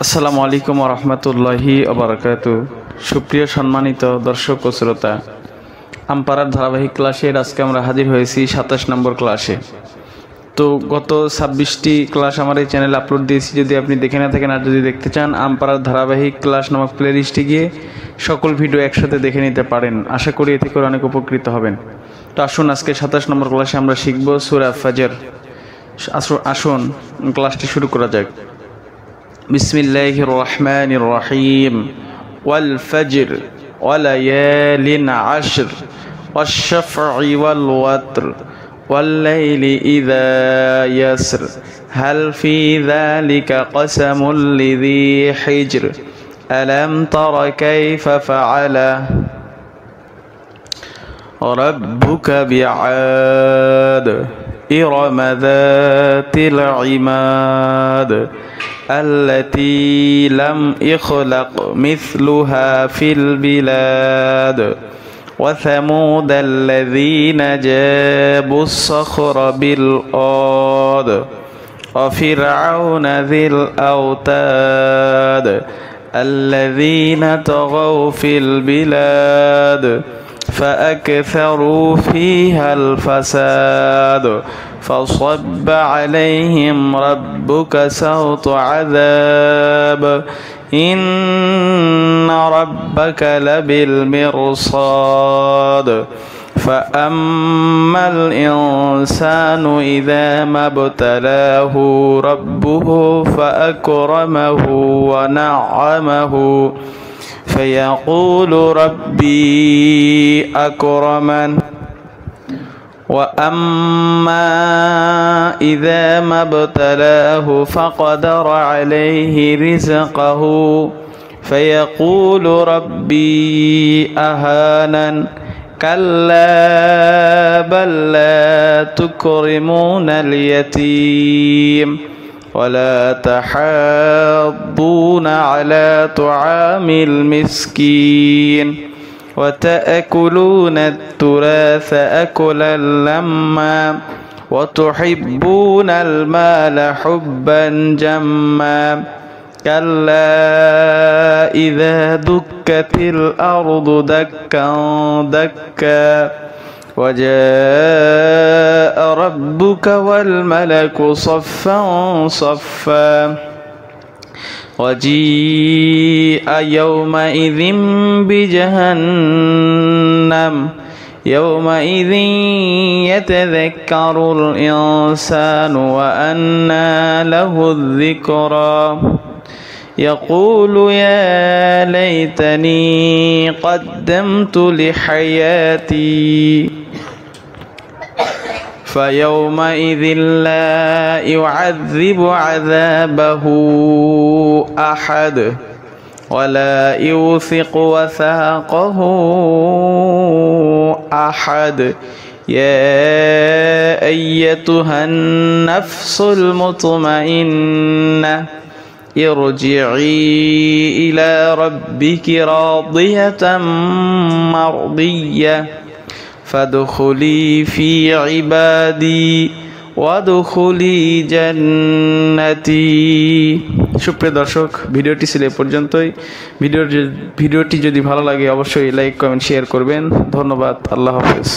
আসসালামু আলাইকুম ওয়া রাহমাতুল্লাহি ওয়া বারাকাতুহু। সুপ্রিয় সম্মানিত দর্শক ও শ্রোতা, আমপারার ধারাবাহিক ক্লাসের আজকে আমরা হাজির হয়েছি 27 নম্বর ক্লাসে। তো গত 26টি ক্লাস আমার এই চ্যানেলে আপলোড দিয়েছি। যদি আপনি দেখে না থাকেন আর যদি দেখতে চান, আমপারার ধারাবাহিক ক্লাস নামক প্লেলিস্টে গিয়ে সকল ভিডিও একসাথে দেখে নিতে পারেন। আশা করি এতে করে অনেক উপকৃত হবেন। তো আসুন আজকে 27 নম্বর ক্লাসে আমরা শিখব সূরা ফাজর। আসুন ক্লাসটি শুরু করা যাক। বিসমিল্লাহির রহমানির রহিম। ওয়াল ফজর ওয়া লায়ালিন আশর ওয়াশ শাফঈ ওয়াল ওয়াতর ওয়াল লাইলি ইযা ইয়াসর হাল ফি যালিকা কসামুল লিযী হিজর আলাম তারা কাইফা ফাআলা রাব্বুকা বিআদ ইরম যাতিল ইমাদ التي لم يخلق مثلها في البلاد وثمود الذين جابوا الصخر بالأواد وفرعون ذي الأوتاد الذين طغوا في البلاد فأكثروا فيها الفساد فصب عليهم ربك سوط عذاب إن ربك لبالمرصاد فأما الإنسان إذا ما ابتلاه ربه فأكرمه ونعمه فيقول ربي أكرمن وأما إذا ما ابتلاه فقدر عليه رزقه فيقول ربي أهانن كلا بل لا تكرمون اليتيم ولا تحاضون على طعام المسكين وتأكلون التراث أكلا لما وتحبون المال حبا جما كلا إذا دكت الأرض دكا دكا وجاء ربك والملك صفا صفا وجيء يومئذ بجهنم يومئذ يتذكر الإنسان وأنى له الذكرى يقول يا ليتني قدمت لحياتي فيومئذ لا يعذب عذابه أحد ولا يوثق وثاقه أحد يا أيتها النفس المطمئنة ارجعي إلى ربك راضية مرضية فادخلي في عبادي ওয়াদখুলি জান্নাতি। সুপ্রিয় দর্শক, ভিডিওটি ছিল এ পর্যন্তই। ভিডিওটি যদি ভালো লাগে অবশ্যই লাইক কমেন্ট শেয়ার করবেন। ধন্যবাদ। আল্লাহ হাফেজ।